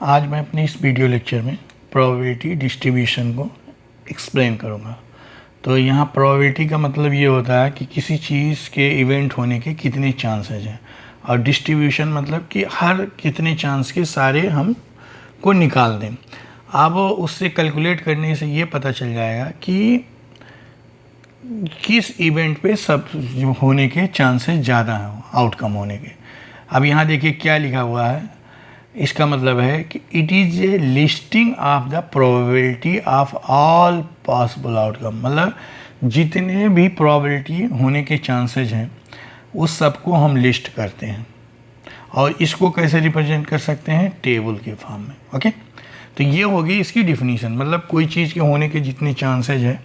आज मैं अपने इस वीडियो लेक्चर में प्रोबेबिलिटी डिस्ट्रीब्यूशन को एक्सप्लेन करूँगा। तो यहाँ प्रोबेबिलिटी का मतलब ये होता है कि किसी चीज़ के इवेंट होने के कितने चांसेज हैं, और डिस्ट्रीब्यूशन मतलब कि हर कितने चांस के सारे हम को निकाल दें। अब उससे कैलकुलेट करने से ये पता चल जाएगा कि किस इवेंट पे सब होने के चांसेस ज़्यादा हैं आउटकम होने के। अब यहाँ देखिए क्या लिखा हुआ है। इसका मतलब है कि it is a listing of the probability of all possible outcome, मतलब जितने भी प्रोबेबिलिटी होने के चांसेस हैं उस सबको हम लिस्ट करते हैं, और इसको कैसे रिप्रेजेंट कर सकते हैं, टेबल के फॉर्म में। ओके, तो ये होगी इसकी डिफिनीशन, मतलब कोई चीज़ के होने के जितने चांसेज हैं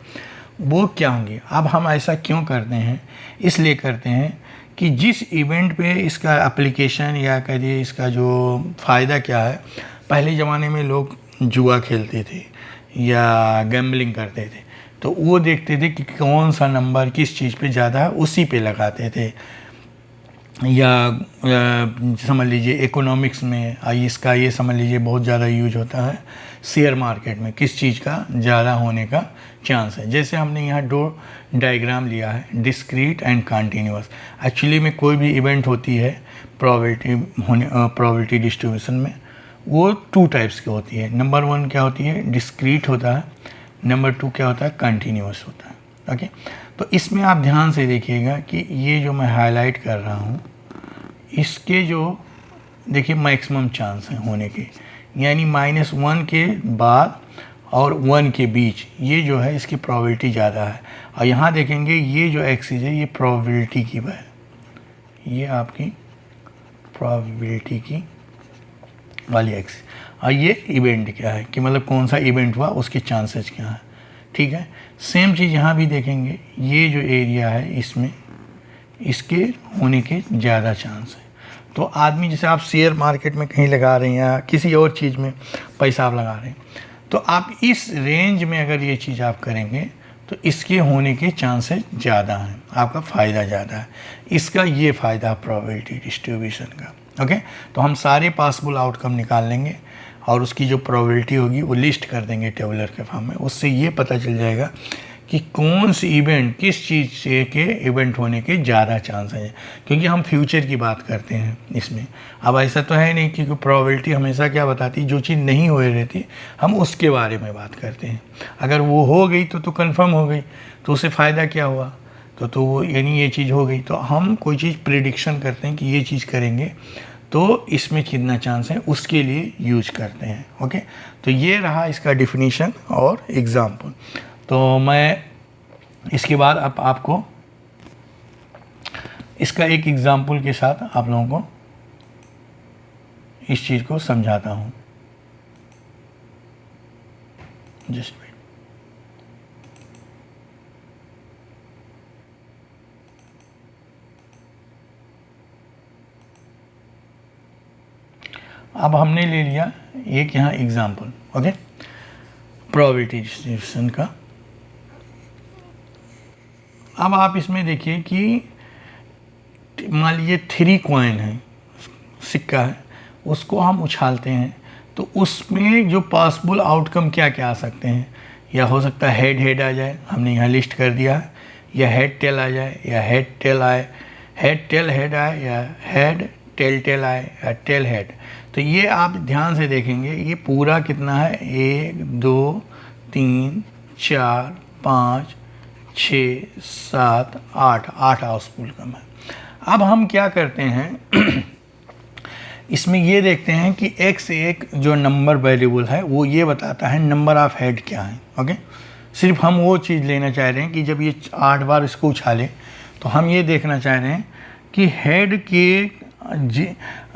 वो क्या होंगे। अब हम ऐसा क्यों करते हैं, इसलिए करते हैं कि जिस इवेंट पे इसका एप्लीकेशन या कहिए इसका जो फ़ायदा क्या है, पहले ज़माने में लोग जुआ खेलते थे या गैम्बलिंग करते थे, तो वो देखते थे कि कौन सा नंबर किस चीज़ पे ज़्यादा है उसी पे लगाते थे। या समझ लीजिए इकोनॉमिक्स में इसका ये समझ लीजिए बहुत ज़्यादा यूज होता है शेयर मार्केट में, किस चीज़ का ज़्यादा होने का चांस है। जैसे हमने यहाँ दो डायग्राम लिया है, डिस्क्रीट एंड कंटिन्यूअस। एक्चुअली में कोई भी इवेंट होती है प्रोबेबिलिटी डिस्ट्रीब्यूशन में, वो टू टाइप्स की होती है। नंबर वन क्या होती है, डिस्क्रीट होता है। नंबर टू क्या होता है, कंटिन्यूअस होता है। ओके, तो इसमें आप ध्यान से देखिएगा कि ये जो मैं हाईलाइट कर रहा हूँ इसके जो देखिए मैक्सिमम चांस हैं होने के, यानी -1 के बाद और 1 के बीच ये जो है इसकी प्रोबेबिलिटी ज़्यादा है। और यहाँ देखेंगे ये जो एक्सिस है ये प्रोबेबिलिटी की है, ये आपकी प्रोबेबिलिटी की वाली एक्सिस, और ये इवेंट क्या है कि मतलब कौन सा इवेंट हुआ उसके चांसेस क्या हैं। ठीक है, सेम चीज़ यहाँ भी देखेंगे, ये जो एरिया है इसमें इसके होने के ज़्यादा चांस है। तो आदमी जैसे आप शेयर मार्केट में कहीं लगा रहे हैं या किसी और चीज़ में पैसा आप लगा रहे हैं, तो आप इस रेंज में अगर ये चीज़ आप करेंगे तो इसके होने के चांसेस ज़्यादा हैं, आपका फ़ायदा ज़्यादा है। इसका ये फ़ायदा प्रोबेबिलिटी डिस्ट्रीब्यूशन का। ओके, तो हम सारे पॉसिबल आउटकम निकाल लेंगे और उसकी जो प्रोबेबिलिटी होगी वो लिस्ट कर देंगे टेबुलर के फॉर्म में। उससे ये पता चल जाएगा कि कौन सी इवेंट किस चीज़ से के इवेंट होने के ज़्यादा चांस हैं, क्योंकि हम फ्यूचर की बात करते हैं इसमें। अब ऐसा तो है नहीं, क्योंकि प्रोबेबिलिटी हमेशा क्या बताती है, जो चीज़ नहीं हो रहती हम उसके बारे में बात करते हैं। अगर वो हो गई तो कंफर्म हो गई, तो उससे फ़ायदा क्या हुआ, तो वो यानी ये चीज़ हो गई। तो हम कोई चीज़ प्रिडिक्शन करते हैं कि ये चीज़ करेंगे तो इसमें कितना चांस है, उसके लिए यूज करते हैं। ओके, तो ये रहा इसका डिफिनीशन और एग्जाम्पल। तो मैं इसके बाद अब आपको इसका एक एग्जाम्पल के साथ आप लोगों को इस चीज़ को समझाता हूँ। Just wait. अब हमने ले लिया एक यहाँ एग्जाम्पल, ओके, प्रोबेबिलिटी डिस्ट्रीब्यूशन का। अब आप इसमें देखिए कि मान लीजिए 3 कॉइन है, सिक्का है, उसको हम उछालते हैं तो उसमें जो पॉसिबल आउटकम क्या क्या आ सकते हैं। या हो सकता है हेड हेड आ जाए, हमने यहाँ लिस्ट कर दिया है, या हेड टेल आ जाए, या हेड टेल आए, हेड टेल हेड आए, या हेड टेल टेल आए, या टेल हेड। तो ये आप ध्यान से देखेंगे ये पूरा कितना है, 1 2 3 4 5 6 7 8 हाउसफुल कम है। अब हम क्या करते हैं इसमें ये देखते हैं कि x एक जो नंबर वेरिएबल है वो ये बताता है नंबर ऑफ हेड क्या है। ओके, सिर्फ हम वो चीज़ लेना चाह रहे हैं कि जब ये 8 बार इसको उछाले तो हम ये देखना चाह रहे हैं कि हेड के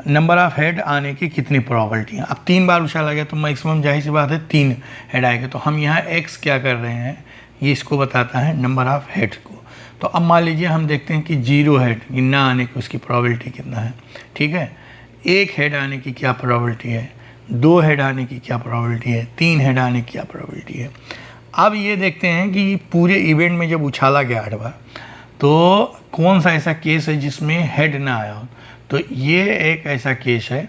नंबर ऑफ हेड आने की कितनी प्रोबेबिलिटी है। अब 3 बार उछाला गया तो मैक्सिमम जाहिर सी बात है 3 हेड आएगा। तो हम यहाँ x क्या कर रहे हैं, ये इसको बताता है नंबर ऑफ हेड को। तो अब मान लीजिए हम देखते हैं कि 0 हेड ना आने की उसकी प्रोबेबिलिटी कितना है। ठीक है, 1 हेड आने की क्या प्रोबेबिलिटी है, 2 हेड आने की क्या प्रोबेबिलिटी है, 3 हेड आने की क्या प्रोबेबिलिटी है। अब ये देखते हैं कि पूरे इवेंट में जब उछाला गया 8 बार तो कौन सा ऐसा केस है जिसमें हेड ना आया हो। तो ये एक ऐसा केस है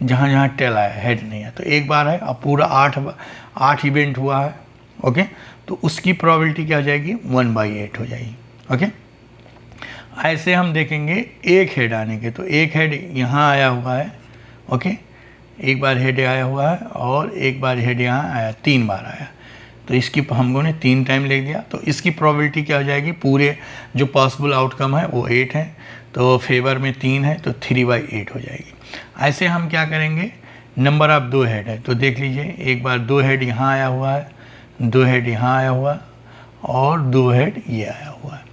जहाँ जहाँ टेल आया, हेड नहीं है। तो एक बार है, अब पूरा 8 इवेंट हुआ है, ओके, तो उसकी प्रोबेबिलिटी क्या हो जाएगी, 1/8 हो जाएगी, ओके। ऐसे हम देखेंगे एक हेड आने के, तो एक हेड यहाँ आया हुआ है, ओके, एक बार हेड आया हुआ है और एक बार हेड यहाँ आया, 3 बार आया, तो इसकी हम लोगों ने 3 टाइम लिख दिया। तो इसकी प्रोबेबिलिटी क्या हो जाएगी, पूरे जो पॉसिबल आउटकम है वो 8 है, तो फेवर में 3 है, तो 3/8 हो जाएगी। ऐसे हम क्या करेंगे, नंबर ऑफ 2 हेड है, तो देख लीजिए एक बार 2 हेड यहाँ आया हुआ है, 2 हेड यहाँ आया हुआ है और 2 हेड ये आया हुआ है,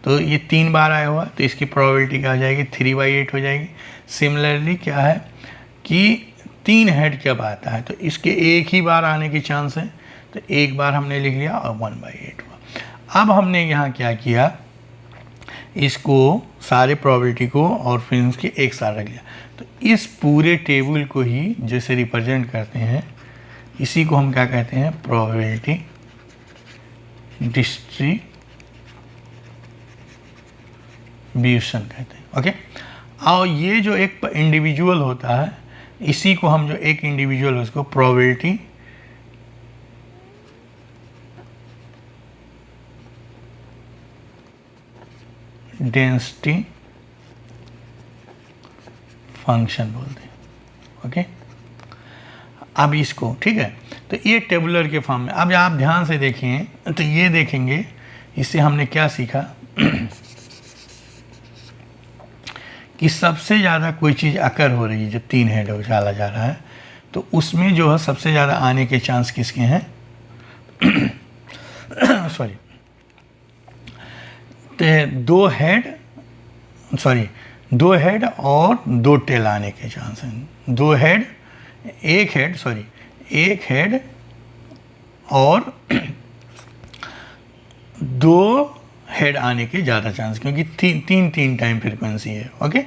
तो ये 3 बार आया हुआ है, तो इसकी प्रोबेबिलिटी क्या हो जाएगी, 3/8 हो जाएगी। सिमिलरली क्या है कि 3 हेड जब आता है तो इसके एक ही बार आने की चांस है, तो एक बार हमने लिख लिया और 1/8 हुआ। अब हमने यहाँ क्या किया, इसको सारे प्रोबेबिलिटी को और फिर उसके एक साथ रख लिया, तो इस पूरे टेबल को ही जैसे रिप्रेजेंट करते हैं, इसी को हम क्या कहते हैं, प्रोबेबिलिटी डिस्ट्रीब्यूशन कहते हैं, ओके। और ये जो एक इंडिविजुअल होता है, इसी को हम जो एक इंडिविजुअल उसको प्रोबेबिलिटी डेंसिटी फंक्शन बोलते हैं, ओके। अब इसको, ठीक है, तो ये टेबुलर के फॉर्म में। अब आप ध्यान से देखें तो ये देखेंगे, इससे हमने क्या सीखा कि सबसे ज़्यादा कोई चीज़ अकर हो रही है जब 3 हेड हो डाला जा रहा है, तो उसमें जो है सबसे ज़्यादा आने के चांस किसके हैं सॉरी, तो 2 हेड और 2 टेल आने के चांस हैं। 2 हेड, एक हेड और 2 हेड आने के ज़्यादा चांस, क्योंकि 3 टाइम फ्रीक्वेंसी है, ओके।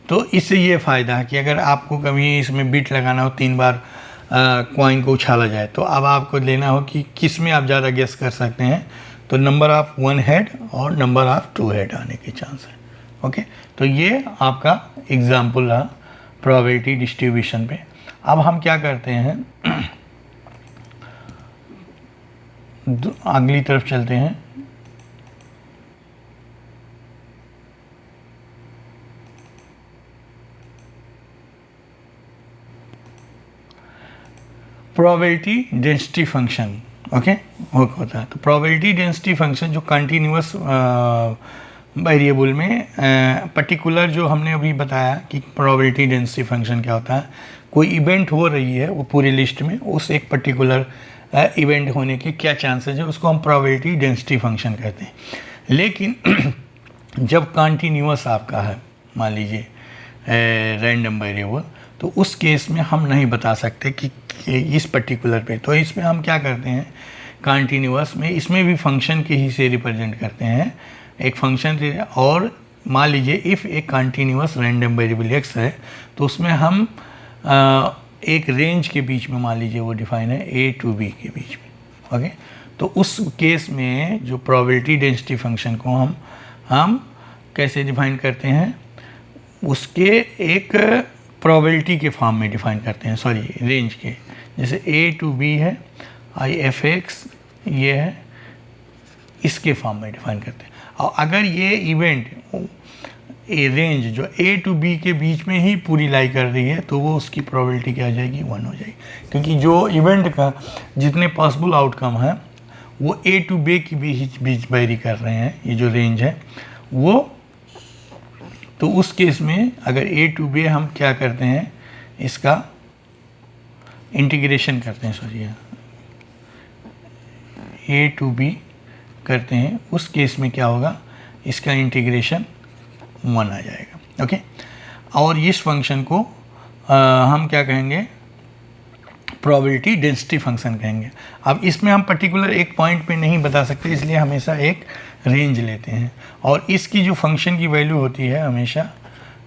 तो इससे ये फ़ायदा है कि अगर आपको कभी इसमें बीट लगाना हो, 3 बार कॉइन को उछाला जाए, तो अब आपको लेना हो कि किस में आप ज़्यादा गेस कर सकते हैं, तो नंबर ऑफ 1 हेड और नंबर ऑफ 2 हेड आने के चांस है, ओके। तो ये आपका एग्जाम्पल रहा प्रोबेबिलिटी डिस्ट्रीब्यूशन पे। अब हम क्या करते हैं अगली तरफ चलते हैं। प्रोबेबिलिटी डेंसिटी फंक्शन, ओके, होता है। तो प्रोबेबिलिटी डेंसिटी फंक्शन जो कंटिन्यूअस वेरिएबल में पर्टिकुलर जो हमने अभी बताया कि प्रोबेबिलिटी डेंसिटी फंक्शन क्या होता है, कोई इवेंट हो रही है वो पूरी लिस्ट में, उस एक पर्टिकुलर इवेंट होने के क्या चांसेस है, उसको हम प्रोबेबिलिटी डेंसिटी फंक्शन कहते हैं। लेकिन जब कंटिन्यूअस आपका है, मान लीजिए रैंडम वेरिएबल, तो उस केस में हम नहीं बता सकते कि इस पर्टिकुलर पे, तो इसमें हम क्या करते हैं कंटिन्यूअस में, इसमें भी फंक्शन के ही से रिप्रेजेंट करते हैं, एक फंक्शन से। और मान लीजिए इफ़ एक कंटिन्यूअस रैंडम वेरिएबल एक्स है, तो उसमें हम एक रेंज के बीच में, मान लीजिए वो डिफाइन है a to b के बीच में, ओके। तो उस केस में जो प्रोबेबिलिटी डेंसिटी फंक्शन को हम कैसे डिफाइन करते हैं, उसके एक प्रोबेबिलिटी के फॉर्म में डिफाइन करते हैं, सॉरी रेंज के, जैसे a to b है, if(x) ये है, इसके फॉर्म में डिफाइन करते हैं। और अगर ये इवेंट रेंज जो a to b के बीच में ही पूरी लाई कर रही है, तो वो उसकी प्रोबेबिलिटी क्या हो जाएगी, 1 हो जाएगी, क्योंकि जो इवेंट का जितने पॉसिबल आउटकम है वो a to b के बीच वेरी कर रहे हैं, ये जो रेंज है वो। तो उस केस में अगर a to b हम क्या करते हैं, इसका इंटीग्रेशन करते हैं, सॉरी a to b करते हैं, उस केस में क्या होगा, इसका इंटीग्रेशन 1 आ जाएगा, ओके। और इस फंक्शन को हम क्या कहेंगे, प्रोबेबिलिटी डेंसिटी फंक्शन कहेंगे। अब इसमें हम पर्टिकुलर एक पॉइंट पे नहीं बता सकते, इसलिए हमेशा एक रेंज लेते हैं, और इसकी जो फंक्शन की वैल्यू होती है हमेशा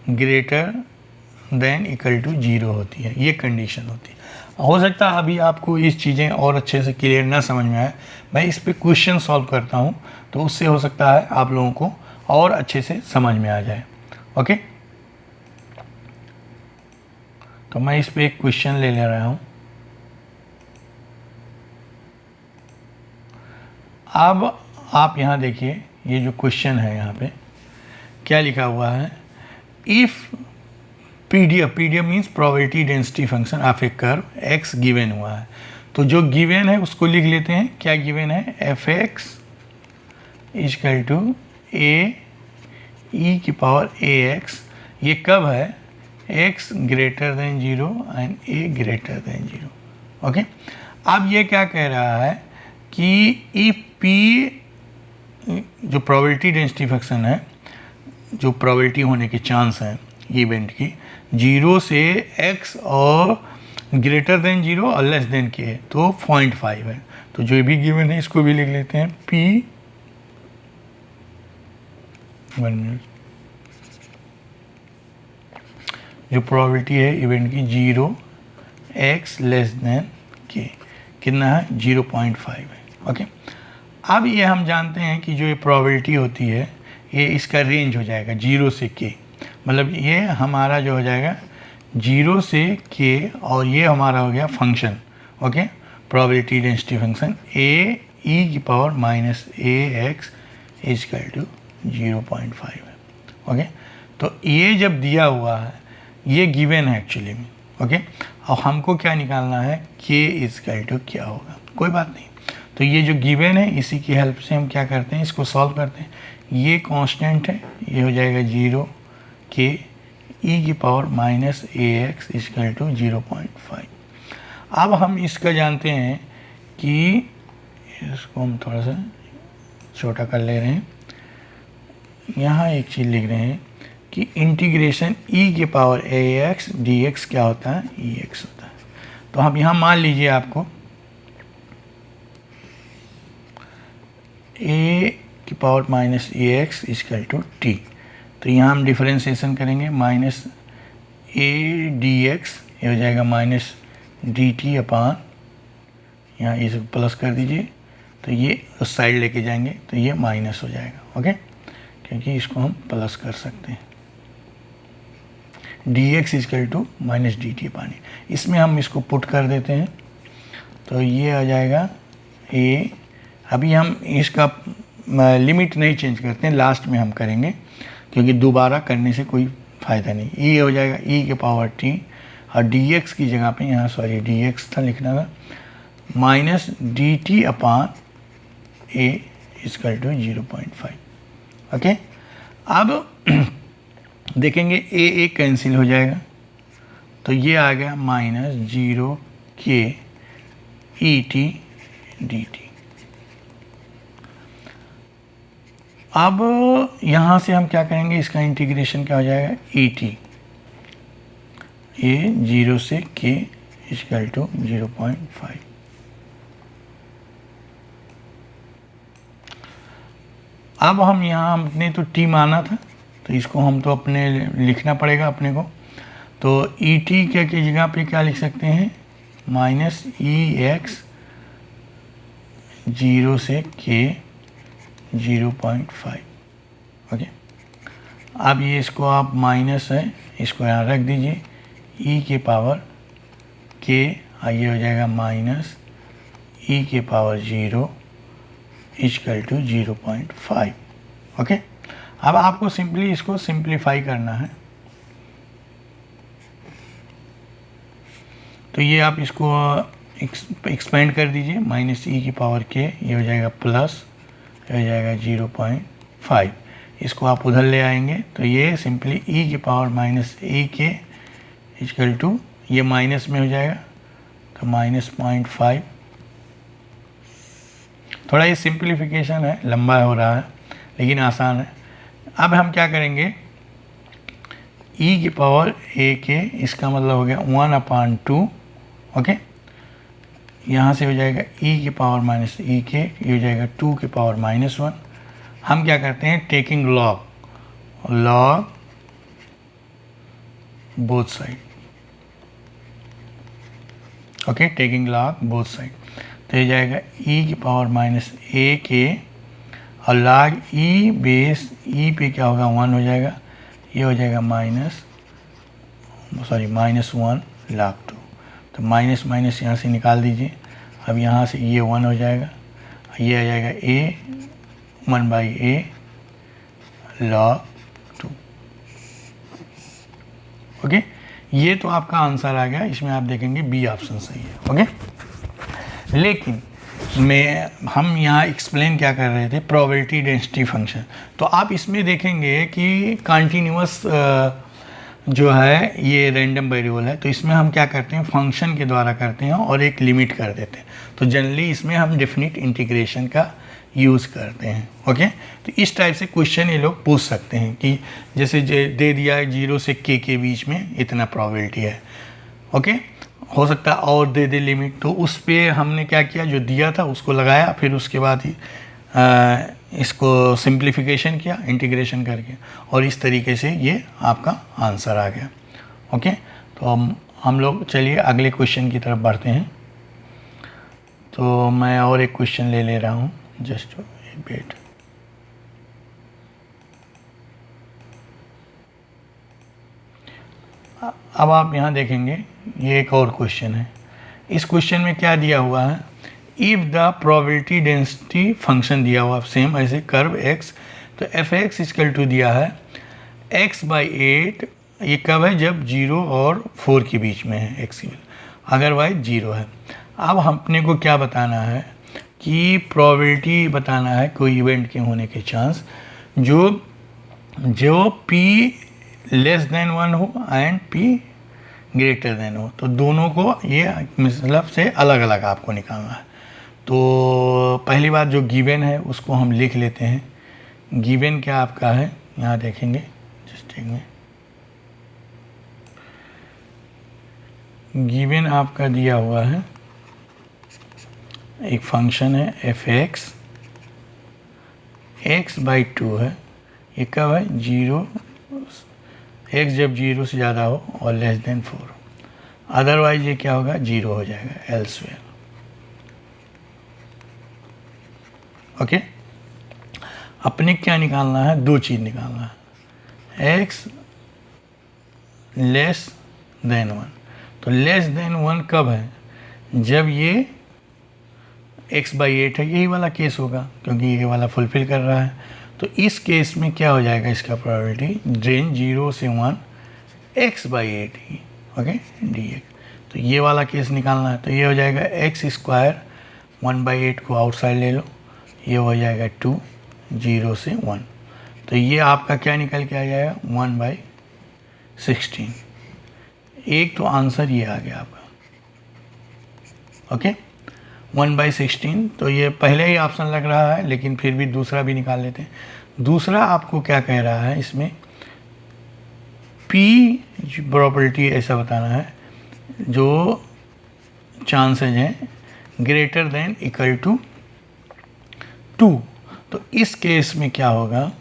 ग्रेटर देन इक्वल टू 0 होती है, ये कंडीशन होती है। हो सकता है अभी आपको इस चीज़ें और अच्छे से क्लियर ना समझ में आए, मैं इस पे क्वेश्चन सॉल्व करता हूँ, तो उससे हो सकता है आप लोगों को और अच्छे से समझ में आ जाए, ओके। तो मैं इस पे एक क्वेश्चन ले रहा हूँ। अब आप यहाँ देखिए, ये जो क्वेश्चन है यहाँ पे क्या लिखा हुआ है, if PDF means probability density function of A curve x given हुआ है। तो जो गिवन है उसको लिख लेते हैं। क्या गिवन है, एफ एक्स इजकल टू ए ई की पावर ए एक्स। ये कब है, x greater than 0 and a greater than 0। Okay, अब ये क्या कह रहा है कि इफ p जो प्रोबेबिलिटी डेंसिटी फंक्शन है, जो प्रोबेबिलिटी होने के चांस हैं इवेंट की, 0 से x और ग्रेटर देन 0 और लेस देन k है, तो 0.5 है। तो जो भी गिवन है इसको भी लिख लेते हैं, p 1 मिनट, जो प्रोबेबिलिटी है इवेंट की 0 x लेस देन k, कितना है, 0.5 है। ओके, अब ये हम जानते हैं कि जो ये प्रोबेबिलिटी होती है ये इसका रेंज हो जाएगा 0 से k, मतलब ये हमारा जो हो जाएगा 0 से k, और ये हमारा हो गया function. Okay, probability density function a e की power minus a x equal to 0.5 है। ओके, तो ये जब दिया हुआ है, ये गिवन है एक्चुअली में। ओके, और हमको क्या निकालना है, k इजकल टू क्या होगा, कोई बात नहीं। तो ये जो गिवन है इसी की हेल्प से हम क्या करते हैं, इसको सॉल्व करते हैं। ये कांस्टेंट है, ये हो जाएगा 0 k e की power minus a x equal to 0.5। अब हम इसका जानते हैं कि इसको हम थोड़ा सा छोटा कर ले रहे हैं। यहाँ एक चीज़ लिख रहे हैं कि इंटीग्रेशन e के पावर ए एक्स डी एक्स क्या होता है, ई एक्स होता है। तो हम यहाँ मान लीजिए आपको a की power minus a x equal to t, तो यहाँ हम डिफरेंशिएशन करेंगे, माइनस ए डी एक्स, ये हो जाएगा माइनस डी टी अपान, यहाँ इसे प्लस कर दीजिए, तो ये उस साइड लेके जाएंगे तो ये माइनस हो जाएगा। ओके, क्योंकि इसको हम प्लस कर सकते हैं, d x equal to minus d t upon, इसमें हम इसको पुट कर देते हैं, तो ये आ जाएगा ए। अभी हम इसका लिमिट नहीं चेंज करते हैं, लास्ट में हम करेंगे, क्योंकि दोबारा करने से कोई फ़ायदा नहीं। ये हो जाएगा e के पावर t, और dx की जगह पे यहाँ सॉरी dx था लिखना था, minus d t upon a equal to 0.5। Okay, अब देखेंगे a कैंसिल हो जाएगा, तो ये आ गया minus 0 k E T D T. अब यहाँ से हम क्या करेंगे, इसका इंटीग्रेशन क्या हो जाएगा, ई टी, ये 0 से k इजकल टू 0.5। अब हम यहाँ हमने तो t माना था, तो इसको हम तो अपने लिखना पड़ेगा अपने को। तो ई टी के जगह पे क्या लिख सकते हैं, माइनस ई एक्स 0 से k 0.5। ओके, अब ये इसको आप माइनस है, इसको यहाँ रख दीजिए, e के पावर k, ये हो जाएगा माइनस e के पावर 0 इजकल टू 0.5। ओके, अब आपको सिंपली इसको सिंप्लीफाई करना है, तो ये आप इसको एक्सपेंड कर दीजिए, माइनस e की पावर k, ये हो जाएगा प्लस, हो जाएगा 0.5। इसको आप उधर ले आएंगे तो ये सिंपली e की पावर माइनस ए के इजकल टू, ये माइनस में हो जाएगा तो माइनस 0.5। थोड़ा ये सिंप्लीफिकेशन है, लंबा हो रहा है लेकिन आसान है। अब हम क्या करेंगे, e की पावर ए के, इसका मतलब हो गया 1/2। ओके, यहाँ से हो जाएगा e की पावर माइनस ई के, ये हो जाएगा 2 की पावर -1। हम क्या करते हैं, taking log both side. Okay, taking log both side, तो ये जाएगा e की पावर माइनस ए के, और लॉग e बेस e पे क्या होगा, 1 हो जाएगा, ये हो जाएगा -1 log 2। तो माइनस माइनस यहाँ से निकाल दीजिए। अब यहाँ से ये 1 हो जाएगा, ये आ जाएगा a 1/a log 2। ओके, ये तो आपका आंसर आ गया। इसमें आप देखेंगे बी ऑप्शन सही है। ओके, लेकिन हम यहाँ एक्सप्लेन क्या कर रहे थे, प्रोबेबिलिटी डेंसिटी फंक्शन। तो आप इसमें देखेंगे कि कंटिन्यूअस जो है ये रैंडम वेरिएबल है, तो इसमें हम क्या करते हैं, फंक्शन के द्वारा करते हैं और एक लिमिट कर देते हैं। तो जनरली इसमें हम डेफिनिट इंटीग्रेशन का यूज़ करते हैं। ओके, तो इस टाइप से क्वेश्चन ये लोग पूछ सकते हैं कि जैसे दे दिया है 0 से k के बीच में इतना प्रोबेबिलिटी है। ओके, हो सकता है और दे दे लिमिट, तो उस पर हमने क्या किया, जो दिया था उसको लगाया, फिर उसके बाद ही इसको सिंप्लीफिकेशन किया इंटीग्रेशन करके, और इस तरीके से ये आपका आंसर आ गया। ओके, तो हम लोग चलिए अगले क्वेश्चन की तरफ बढ़ते हैं। तो मैं और एक क्वेश्चन ले रहा हूँ, जस्ट एक वेट। अब आप यहाँ देखेंगे ये एक और क्वेश्चन है। इस क्वेश्चन में क्या दिया हुआ है, if the probability density function दिया हुआ सेम ऐसे कर्व x, तो fx इक्वल टू दिया है x/8। ये कब है, जब 0 और 4 के बीच में है x, अदरवाइज 0 है। अब अपने को क्या बताना है कि प्रोबेबिलिटी बताना है कोई इवेंट के होने के चांस जो p लेस देन 1 हो एंड p ग्रेटर देन हो। तो दोनों को ये मतलब से अलग अलग आपको निकालना है। तो पहली बात जो गिवन है उसको हम लिख लेते हैं। गिवन क्या आपका है, यहाँ देखेंगे जस्ट एक में, गिवन आपका दिया हुआ है एक फंक्शन है f(x), x/2 है। ये कब है, 0, x जब 0 से ज़्यादा हो और लेस देन 4, अदरवाइज ये क्या होगा, 0 हो जाएगा एल्सवेयर। ओके, अपने क्या निकालना है, दो चीज़ निकालना है, x लेस देन 1। तो लेस देन 1 कब है, जब ये x/8 है, यही वाला केस होगा क्योंकि ये वाला फुलफिल कर रहा है। तो इस केस में क्या हो जाएगा, इसका प्रोबेबिलिटी रेंज 0 से 1 x/8 ही। Okay, dx। तो ये वाला केस निकालना है, तो ये हो जाएगा x² 1/8 को आउटसाइड ले लो, ये हो जाएगा 2 0 से 1। तो ये आपका क्या निकल के आ जाएगा, 1/16। एक तो आंसर ये आ गया आपका। ओके, 1/16। तो ये पहले ही ऑप्शन लग रहा है, लेकिन फिर भी दूसरा भी निकाल लेते हैं। दूसरा आपको क्या कह रहा है, इसमें p प्रोबेबिलिटी ऐसा बताना है जो चांसेज हैं ग्रेटर देन इक्वल टू 2। तो इस केस में क्या होगा,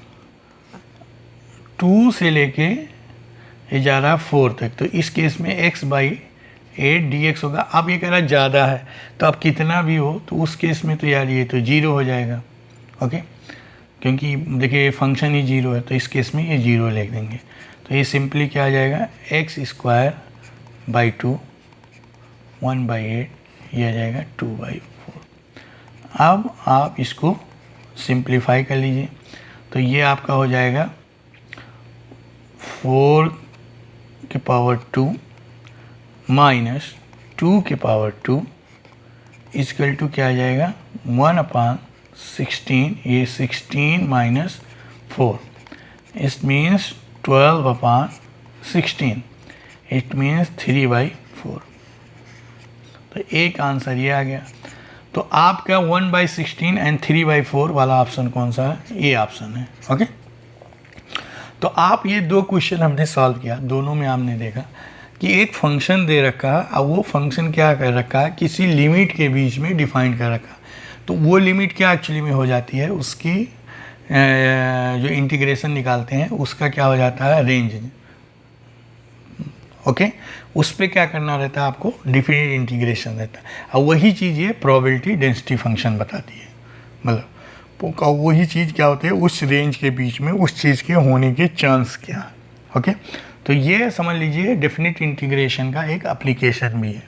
2 से लेके ये जा रहा 4 तक, तो इस केस में x/8 dx होगा। अब ये कह रहा ज़्यादा है, तो अब कितना भी हो तो उस केस में तो यार ये तो 0 हो जाएगा। ओके, क्योंकि देखिए फंक्शन ही 0 है, तो इस केस में ये 0 लिख देंगे। तो ये सिंपली क्या आ जाएगा, x²/2 1/8, ये आ जाएगा 2/4। अब आप इसको सिंप्लीफाई कर लीजिए, तो ये आपका हो जाएगा 4⁻² माइनस 2⁻², इक्वल टू क्या आ जाएगा, 1/16। ये 16 minus 4, it means 12/16, it means 3/4। तो एक आंसर ये आ गया। तो आपका 1/16 एंड 3/4 वाला ऑप्शन कौन सा है, ये ऑप्शन है। ओके, तो आप ये दो क्वेश्चन हमने सॉल्व किया, दोनों में हमने देखा कि एक फंक्शन दे रखा है और वो फंक्शन क्या कर रखा है, किसी लिमिट के बीच में डिफाइन कर रखा है। तो वो लिमिट क्या एक्चुअली में हो जाती है, उसकी जो इंटीग्रेशन निकालते हैं उसका क्या हो जाता है, रेंज। ओके, उस पर क्या करना रहता है, आपको डिफिनिट इंटीग्रेशन रहता है। और वही चीज़ ये प्रोबेबिलिटी डेंसिटी फंक्शन बताती है, मतलब वही चीज़ क्या होती है, उस रेंज के बीच में उस चीज़ के होने के चांस क्या है। ओके, तो ये समझ लीजिए डेफिनेट इंटीग्रेशन का एक एप्लीकेशन भी है।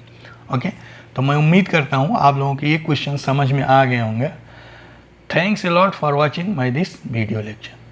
ओके, तो मैं उम्मीद करता हूँ आप लोगों के ये क्वेश्चन समझ में आ गए होंगे। Thanks a lot for watching my this video lecture.